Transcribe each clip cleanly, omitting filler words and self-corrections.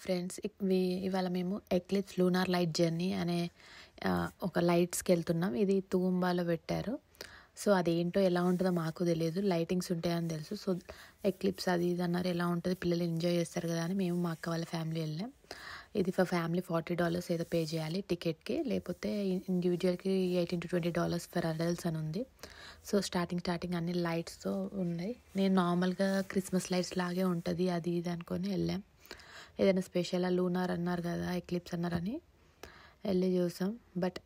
Friends ఇవాళ మేము eclipse lunar light journey అనే ఒక లైట్స్కి వెళ్తున్నాం. ఇది తూంబాలో పెట్టారు. సో అదేంటో ఎలా ఉంటుందో మాకు తెలియదు, లైటింగ్స్ ఉంటాయని తెలుసు. సో ఎక్లిప్స్ అది ఇది అన్నారు, ఎలా ఉంటుంది పిల్లలు ఎంజాయ్ చేస్తారు కదా అని మేము మా అక్క వాళ్ళ ఫ్యామిలీ వెళ్ళాం. ఇది ఫర్ ఫ్యామిలీ $40 ఏదో పే చేయాలి టికెట్కి, లేకపోతే ఇండివిజువల్కి $18 to $20 ఫర్ అడల్ట్స్ అని ఉంది. సో స్టార్టింగ్ అన్ని లైట్స్తో ఉన్నాయి. నేను నార్మల్గా క్రిస్మస్ లైట్స్ లాగే ఉంటుంది అది ఇది అనుకొని వెళ్ళాం. ఏదైనా స్పెషల్ లూనార్ అన్నారు కదా, ఎక్లిప్స్ అన్నారని వెళ్ళి చూసాం. బట్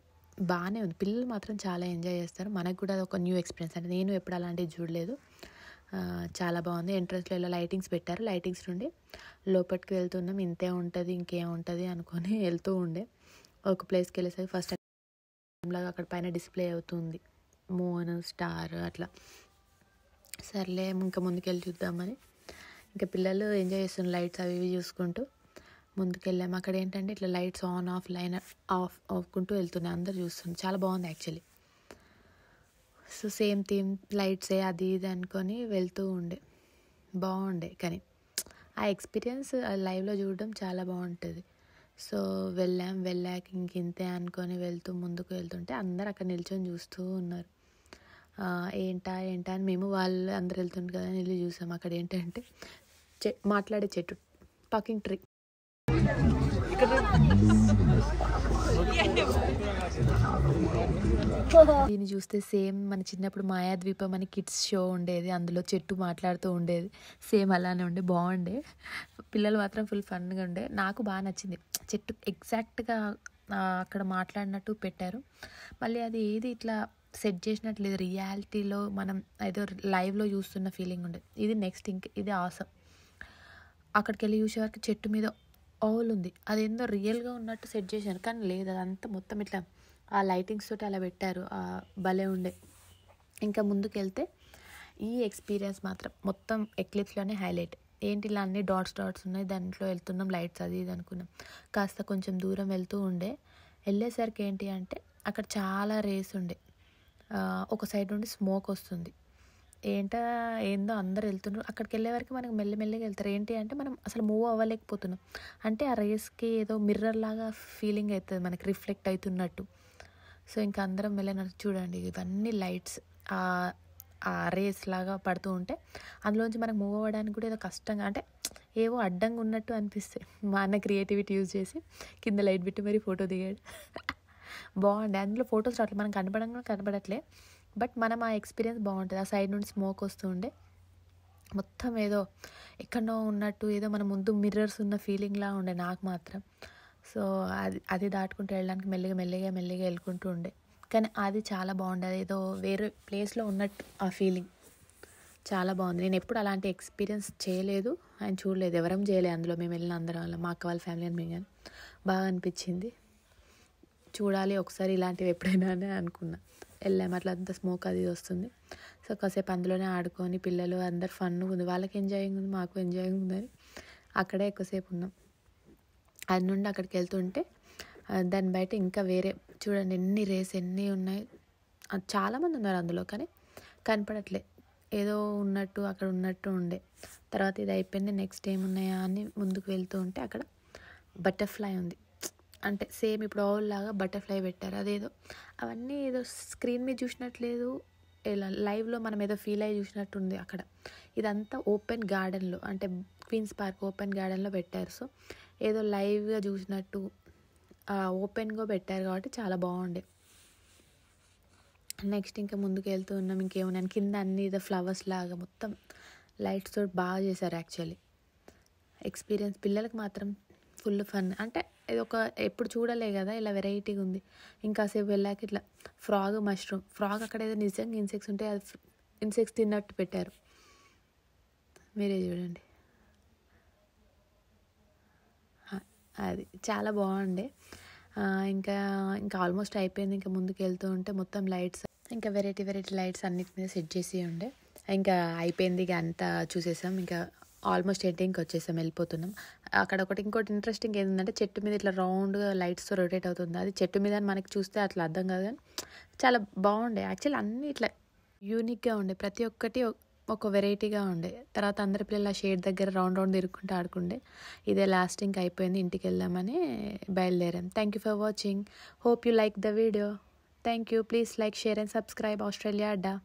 బాగానే ఉంది, పిల్లలు మాత్రం చాలా ఎంజాయ్ చేస్తారు. మనకు కూడా అది ఒక న్యూ ఎక్స్పీరియన్స్. అంటే నేను ఎప్పుడు అలాంటివి చూడలేదు. చాలా బాగుంది. ఎంట్రన్స్లో ఇలా లైటింగ్స్ పెట్టారు. లైటింగ్స్ నుండి లోపలికి వెళ్తున్నాం. ఇంతే ఉంటుంది ఇంకేముంటుంది అనుకొని వెళ్తూ ఉండే. ఒక ప్లేస్కి వెళ్ళేసరికి ఫస్ట్ లాగా అక్కడ పైన డిస్ప్లే అవుతుంది, మూన్ స్టార్ అట్లా. సర్లే ఇంకా ముందుకెళ్ళి చూద్దామని ఇంకా పిల్లలు ఎంజాయ్ చేస్తున్న లైట్స్ అవి ఇవి చూసుకుంటూ ముందుకెళ్ళాము. అక్కడ ఏంటంటే ఇట్లా lights on off line off అవ్వుకుంటూ వెళ్తున్నాయి, అందరు చూస్తుంది. చాలా బాగుంది యాక్చువల్లీ. సో సేమ్ థీమ్ లైట్సే అది ఇది అనుకొని వెళ్తూ బాగుండే. కానీ ఆ ఎక్స్పీరియన్స్ లైవ్లో చూడడం చాలా బాగుంటుంది. సో వెళ్ళాక ఇంతే అనుకొని ముందుకు వెళ్తుంటే అందరు అక్కడ నిల్చొని చూస్తూ ఉన్నారు. ఏంటా అని మేము వాళ్ళు అందరు వెళ్తుండే కదా వెళ్ళి చూసాం. అక్కడ ఏంటంటే మాట్లాడే చెట్టు, టాకింగ్ ట్రీ. దీన్ని చూస్తే సేమ్ మన చిన్నప్పుడు మాయాద్వీపం అని కిడ్స్ షో ఉండేది, అందులో చెట్టు మాట్లాడుతూ ఉండేది, సేమ్ అలానే బాగుండే. పిల్లలు మాత్రం ఫుల్ ఫన్గా ఉండే. నాకు బాగా నచ్చింది. చెట్టు ఎగ్జాక్ట్గా అక్కడ మాట్లాడినట్టు పెట్టారు. మళ్ళీ అది ఏది ఇట్లా సెట్ చేసినట్టు లేదు, రియాలిటీలో మనం ఏదో లైవ్లో చూస్తున్న ఫీలింగ్ ఉండేది. ఇది నెక్స్ట్ ఇది ఆసమ్. అక్కడికి వెళ్ళి చూసేవారికి చెట్టు మీద ఓల్ ఉంది, అదేందో రియల్గా ఉన్నట్టు సెట్ చేశారు, కానీ లేదు, అదంతా మొత్తం ఇట్లా ఆ లైటింగ్స్ తోటి అలా పెట్టారు. భలే ఉండే. ఇంకా ముందుకు వెళ్తే ఈ ఎక్స్పీరియన్స్ మాత్రం మొత్తం ఎక్లిప్స్లోనే హైలైట్. ఏంటి ఇలా అన్ని డాట్స్ ఉన్నాయి, దాంట్లో వెళ్తున్నాం లైట్స్ అది ఇది అనుకున్నాం. కాస్త కొంచెం దూరం వెళ్ళేసరికి ఏంటి అంటే అక్కడ చాలా రేస్ ఉండే. ఒక సైడ్ నుండి స్మోక్ వస్తుంది. ఏందో అందరు వెళ్తున్నారు. అక్కడికి వెళ్ళే వరకు మనకు మెల్లమెల్లగా వెళ్తారు. ఏంటి అంటే మనం అసలు మూవ్ అవ్వలేకపోతున్నాం. అంటే ఆ రేస్కి ఏదో మిర్రర్ లాగా ఫీలింగ్ అవుతుంది, మనకి రిఫ్లెక్ట్ అవుతున్నట్టు. సో ఇంకా అందరం వెళ్ళినట్టు చూడండి, ఇవన్నీ లైట్స్ ఆ రేస్ లాగా పడుతూ ఉంటే అందులోంచి మనకు మూవ్ అవ్వడానికి కూడా ఏదో కష్టంగా, అంటే ఏవో అడ్డంగా ఉన్నట్టు అనిపిస్తాయి. మా అన్న క్రియేటివిటీ యూజ్ చేసి కింద లైట్ పెట్టి మరీ ఫోటో దిగాడు. బాగుండే. అందులో ఫొటోస్ రావట్లేదు, మనం కనపడట్లే, బట్ మనం ఆ ఎక్స్పీరియన్స్ బాగుంటుంది. ఆ సైడ్ నుండి స్మోక్ వస్తూ ఉండే, మొత్తం ఏదో ఎక్కడో ఉన్నట్టు, ఏదో మన ముందు మిర్రర్స్ ఉన్న ఫీలింగ్లా ఉండే నాకు మాత్రం. సో అది దాటుకుంటూ వెళ్ళడానికి మెల్లగా వెళ్ళుకుంటూ ఉండే. కానీ అది చాలా బాగుండే, అది ఏదో వేరే ప్లేస్లో ఉన్నట్టు ఆ ఫీలింగ్ చాలా బాగుంది. నేను ఎప్పుడు అలాంటి ఎక్స్పీరియన్స్ చేయలేదు అండ్ చూడలేదు, ఎవరం చేయలేదు అందులో. మేము వెళ్ళిన అందరం వల్ల మా అక్క వాళ్ళ ఫ్యామిలీ అని మేము కానీ బాగా అనిపించింది. చూడాలి ఒకసారి ఇలాంటివి ఎప్పుడైనా అని అనుకున్నా. వెళ్ళాము, అట్లా అంతా స్మోక్ అది వస్తుంది. సో కాసేపు అందులోనే ఆడుకొని పిల్లలు అందరు ఫన్గా ఉంది, వాళ్ళకి ఎంజాయింగ్ ఉంది, మాకు ఎంజాయింగ్ ఉందని అక్కడే ఎక్కువసేపు ఉన్నాం. అది నుండి అక్కడికి వెళ్తుంటే దాని బయట ఇంకా వేరే చూడండి ఎన్ని రేస్ ఎన్ని ఉన్నాయి. చాలామంది ఉన్నారు అందులో, కానీ కనపడట్లే, ఏదో ఉన్నట్టు అక్కడ ఉన్నట్టు ఉండే. తర్వాత ఇది అయిపోయింది, నెక్స్ట్ ఏమున్నాయా అని ముందుకు వెళ్తూ ఉంటే అక్కడ బటర్ఫ్లై ఉంది. అంటే సేమ్ ఇప్పుడు ఆల్ లాగా బటర్ఫ్లై పెట్టారు. అదేదో అవన్నీ ఏదో స్క్రీన్ మీద చూసినట్లేదు, ఇలా లైవ్లో మనం ఏదో ఫీల్ అయ్యి చూసినట్టు ఉంది అక్కడ. ఇదంతా ఓపెన్ గార్డెన్లో, అంటే క్వీన్స్ పార్క్ ఓపెన్ గార్డెన్లో పెట్టారు. సో ఏదో లైవ్గా చూసినట్టు ఓపెన్గా పెట్టారు కాబట్టి చాలా బాగుండే. నెక్స్ట్ ఇంకా ముందుకు వెళ్తూ ఉన్నాం. ఇంకేమున్నాను కింద అన్ని ఏదో ఫ్లవర్స్ లాగా మొత్తం లైట్స్ తోటి బాగా చేశారు యాక్చువల్లీ. ఎక్స్పీరియన్స్ పిల్లలకి మాత్రం ఫుల్ ఫన్. అంటే ఇది ఒక ఎప్పుడు చూడలే కదా, ఇలా వెరైటీగా ఉంది. ఇంకాసేపు వెళ్ళాక ఇట్లా మష్రూమ్ ఫ్రాగ్ అక్కడ ఏదో నిజంగా ఇన్సెక్ట్స్ ఉంటే అది ఇన్సెక్ట్స్ తిన్నట్టు పెట్టారు, మీరే చూడండి. అది చాలా బాగుండే. ఇంకా ఆల్మోస్ట్ అయిపోయింది. ఇంకా ముందుకు వెళ్తూ ఉంటే మొత్తం లైట్స్, ఇంకా వెరైటీ లైట్స్ అన్నిటి మీద సెట్ చేసి ఉండే. ఇంకా అయిపోయింది, ఇక అంతా చూసేసాం. ఇంకా ఆల్మోస్ట్ ఎండింగ్కి వచ్చేసాం, వెళ్ళిపోతున్నాం. అక్కడ ఇంకోటి ఇంట్రెస్టింగ్ ఏంటంటే చెట్టు మీద ఇట్లా రౌండ్గా లైట్స్తో రొటేట్ అవుతుంది. అది చెట్టు మీద మనకి చూస్తే అట్లా అర్థం కాదు, కానీ చాలా బాగుండే యాక్చువల్లీ. అన్నీ ఇట్లా యూనిక్గా ఉండే, ప్రతి ఒక్కటి ఒక వెరైటీగా ఉండే. తర్వాత అందరి పిల్లలు ఆ షేడ్ దగ్గర రౌండ్ రౌండ్ తిరుక్కుంటూ ఆడుకుండే. ఇదే లాస్ట్ ఇంక అయిపోయింది, ఇంటికి వెళ్దామని బయలుదేరాం. Thank you for watching. Hope you like the video. Thank you. Please like, share and subscribe. Australia Adda.